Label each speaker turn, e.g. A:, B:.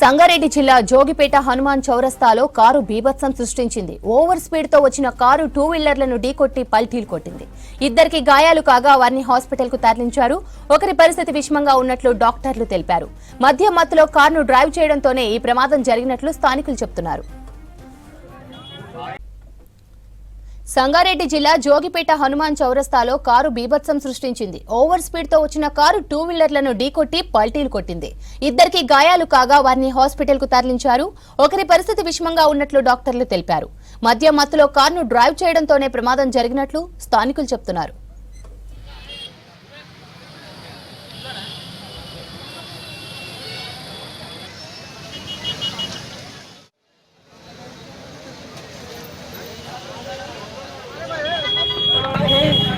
A: సంగారెడ్డి జిల్లా జోగిపేట హనుమాన్ చౌరస్తాలో కారు బీభత్సం సృష్టించింది. ఓవర్ స్పీడ్ తో వచ్చిన కారు టూ వీలర్లను ఢీకొట్టి పల్టీలు కొట్టింది. ఇద్దరికి గాయాలు కాగా వారిని హాస్పిటల్ కు తరలించారు. ఒకరి పరిస్థితి విషమంగా ఉన్నట్లు డాక్టర్లు తెలిపారు. మద్యం మత్తులో కారును డ్రైవ్ చేయడంతోనే ఈ ప్రమాదం జరిగినట్లు స్థానికులు చెబుతున్నారు. సంగారెడ్డి జిల్లా జోగిపేట హనుమాన్ చౌరస్తాలో కారు బీభత్సం సృష్టించింది. ఓవర్ స్పీడ్ తో వచ్చిన కారు టూ వీలర్లను ఢీకొట్టి పల్టీలు కొట్టింది. ఇద్దరికి గాయాలు కాగా వారిని హాస్పిటల్ కు తరలించారు. ఒకరి పరిస్థితి విషమంగా ఉన్నట్లు డాక్టర్లు తెలిపారు. మద్యం మత్తులో కారును డ్రైవ్ చేయడంతోనే ప్రమాదం జరిగినట్లు స్థానికులు చెబుతున్నారు.
B: Hey!